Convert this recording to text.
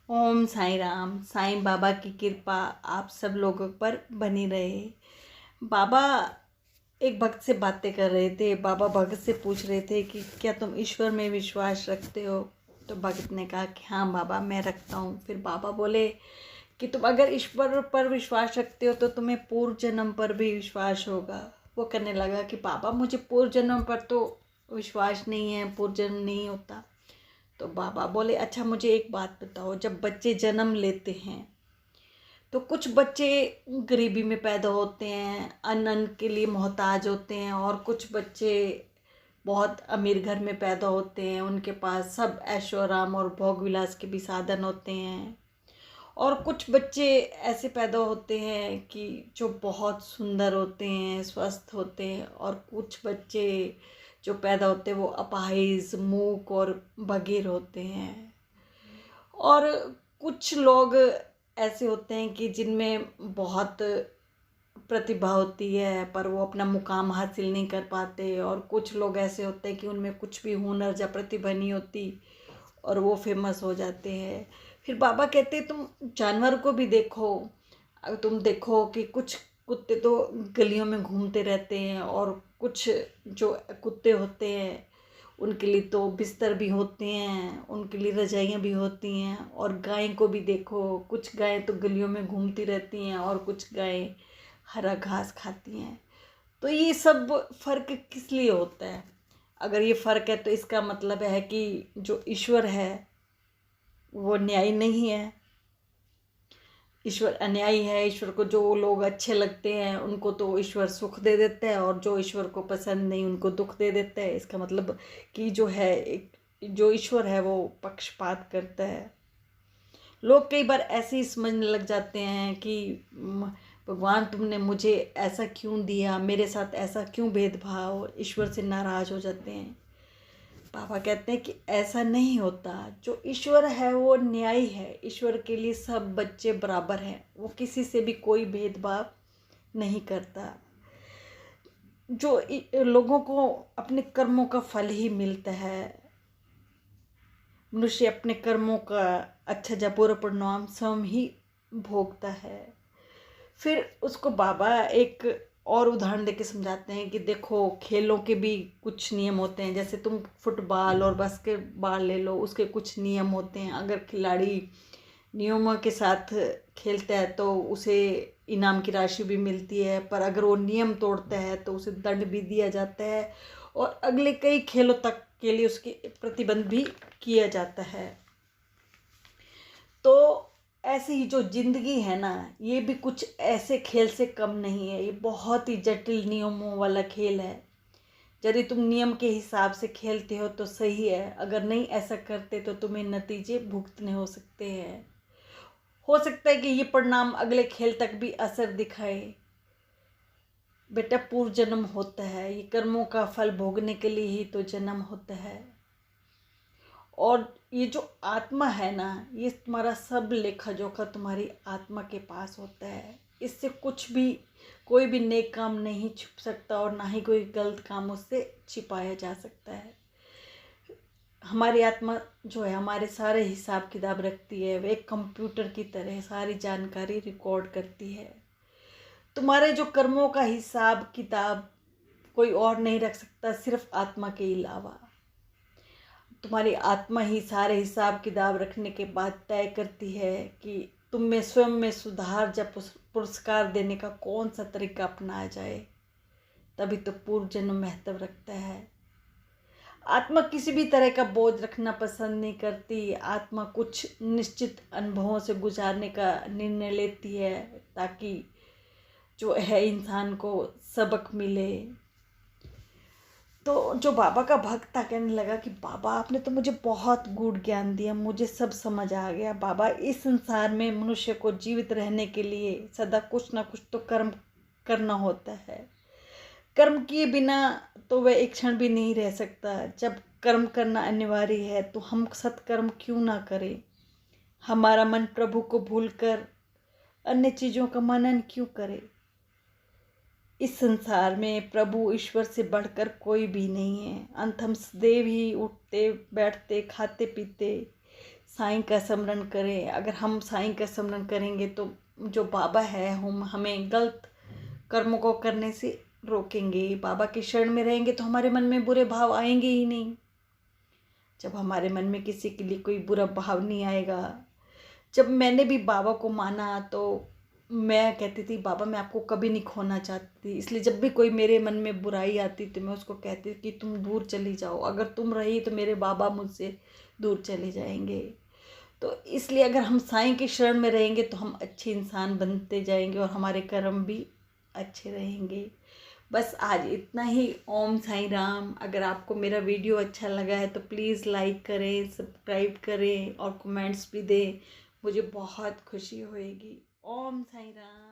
ओम साईं राम। साईं बाबा की कृपा आप सब लोगों पर बनी रहे। बाबा एक भक्त से बातें कर रहे थे। बाबा भक्त से पूछ रहे थे कि क्या तुम ईश्वर में विश्वास रखते हो। तो भक्त ने कहा कि हाँ बाबा मैं रखता हूँ। फिर बाबा बोले कि तुम अगर ईश्वर पर विश्वास रखते हो तो तुम्हें पूर्व जन्म पर भी विश्वास होगा। वो कहने लगा कि बाबा मुझे पूर्व जन्म पर तो विश्वास नहीं है, पूर्व जन्म नहीं होता। तो बाबा बोले अच्छा मुझे एक बात बताओ, जब बच्चे जन्म लेते हैं तो कुछ बच्चे गरीबी में पैदा होते हैं, अन्न के लिए मोहताज होते हैं, और कुछ बच्चे बहुत अमीर घर में पैदा होते हैं, उनके पास सब ऐशो आराम और भोग विलास के भी साधन होते हैं। और कुछ बच्चे ऐसे पैदा होते हैं कि जो बहुत सुंदर होते हैं, स्वस्थ होते हैं, और कुछ बच्चे जो पैदा होते हैं वो अपाहिज, मूक और बधिर होते हैं। और कुछ लोग ऐसे होते हैं कि जिनमें बहुत प्रतिभा होती है पर वो अपना मुकाम हासिल नहीं कर पाते, और कुछ लोग ऐसे होते हैं कि उनमें कुछ भी हुनर या प्रतिभा नहीं होती और वो फेमस हो जाते हैं। फिर बाबा कहते हैं तुम जानवर को भी देखो। तुम देखो कि कुछ कुत्ते तो गलियों में घूमते रहते हैं, और कुछ जो कुत्ते होते हैं उनके लिए तो बिस्तर भी होते हैं, उनके लिए रजाइयाँ भी होती हैं। और गाय को भी देखो, कुछ गायें तो गलियों में घूमती रहती हैं और कुछ गायें हरा घास खाती हैं। तो ये सब फ़र्क किस लिए होता है? अगर ये फ़र्क है तो इसका मतलब है कि जो ईश्वर है वो न्यायी नहीं है, ईश्वर अन्यायी है। ईश्वर को जो लोग अच्छे लगते हैं उनको तो ईश्वर सुख दे देता है, और जो ईश्वर को पसंद नहीं उनको दुख दे देता है। इसका मतलब कि जो है जो ईश्वर है वो पक्षपात करता है। लोग कई बार ऐसे ही समझने लग जाते हैं कि भगवान तुमने मुझे ऐसा क्यों दिया, मेरे साथ ऐसा क्यों भेदभाव, ईश्वर से नाराज़ हो जाते हैं। पापा कहते हैं कि ऐसा नहीं होता। जो ईश्वर है वो न्यायी है। ईश्वर के लिए सब बच्चे बराबर हैं, वो किसी से भी कोई भेदभाव नहीं करता। जो लोगों को अपने कर्मों का फल ही मिलता है। मनुष्य अपने कर्मों का अच्छा या बुरा परिणाम स्वयं ही भोगता है। फिर उसको बाबा एक और उदाहरण देके समझाते हैं कि देखो खेलों के भी कुछ नियम होते हैं। जैसे तुम फुटबॉल और बास्केटबॉल ले लो, उसके कुछ नियम होते हैं। अगर खिलाड़ी नियमों के साथ खेलता है तो उसे इनाम की राशि भी मिलती है, पर अगर वो नियम तोड़ता है तो उसे दंड भी दिया जाता है, और अगले कई खेलों तक के लिए उसकी प्रतिबंध भी किया जाता है। तो ऐसे ही जो ज़िंदगी है ना, ये भी कुछ ऐसे खेल से कम नहीं है। ये बहुत ही जटिल नियमों वाला खेल है। यदि तुम नियम के हिसाब से खेलते हो तो सही है, अगर नहीं ऐसा करते तो तुम्हें नतीजे भुगतने हो सकते हैं। हो सकता है कि ये परिणाम अगले खेल तक भी असर दिखाए। बेटा पूर्व जन्म होता है, ये कर्मों का फल भोगने के लिए ही तो जन्म होता है। और ये जो आत्मा है ना, ये तुम्हारा सब लेखा जोखा तुम्हारी आत्मा के पास होता है। इससे कुछ भी, कोई भी नेक काम नहीं छुप सकता, और ना ही कोई गलत काम उससे छिपाया जा सकता है। हमारी आत्मा जो है हमारे सारे हिसाब किताब रखती है। वे एक कंप्यूटर की तरह सारी जानकारी रिकॉर्ड करती है। तुम्हारे जो कर्मों का हिसाब किताब कोई और नहीं रख सकता, सिर्फ आत्मा के अलावा। तुम्हारी आत्मा ही सारे हिसाब किताब रखने के बाद तय करती है कि तुम में स्वयं में सुधार या पुरस्कार देने का कौन सा तरीका अपनाया जाए। तभी तो पूर्व जन्म महत्व रखता है। आत्मा किसी भी तरह का बोझ रखना पसंद नहीं करती। आत्मा कुछ निश्चित अनुभवों से गुजारने का निर्णय लेती है, ताकि जो है इंसान को सबक मिले। तो जो बाबा का भक्त था कहने लगा कि बाबा आपने तो मुझे बहुत गूढ़ ज्ञान दिया, मुझे सब समझ आ गया। बाबा इस संसार में मनुष्य को जीवित रहने के लिए सदा कुछ ना कुछ तो कर्म करना होता है। कर्म किए बिना तो वह एक क्षण भी नहीं रह सकता। जब कर्म करना अनिवार्य है तो हम सत्कर्म क्यों ना करें। हमारा मन प्रभु को भूलकर अन्य चीज़ों का मनन क्यों करे। इस संसार में प्रभु ईश्वर से बढ़कर कोई भी नहीं है। अंत हम सदैव ही उठते बैठते खाते पीते साईं का स्मरण करें। अगर हम साईं का स्मरण करेंगे तो जो बाबा है हम हमें गलत कर्मों को करने से रोकेंगे। बाबा की शरण में रहेंगे तो हमारे मन में बुरे भाव आएंगे ही नहीं। जब हमारे मन में किसी के लिए कोई बुरा भाव नहीं आएगा। जब मैंने भी बाबा को माना तो मैं कहती थी बाबा मैं आपको कभी नहीं खोना चाहती, इसलिए जब भी कोई मेरे मन में बुराई आती तो मैं उसको कहती कि तुम दूर चली जाओ, अगर तुम रही तो मेरे बाबा मुझसे दूर चले जाएंगे। तो इसलिए अगर हम साईं की शरण में रहेंगे तो हम अच्छे इंसान बनते जाएंगे और हमारे कर्म भी अच्छे रहेंगे। बस आज इतना ही। ओम साईं राम। अगर आपको मेरा वीडियो अच्छा लगा है तो प्लीज़ लाइक करें, सब्सक्राइब करें और कमेंट्स भी दें, मुझे बहुत खुशी होएगी। ओम साईं राम।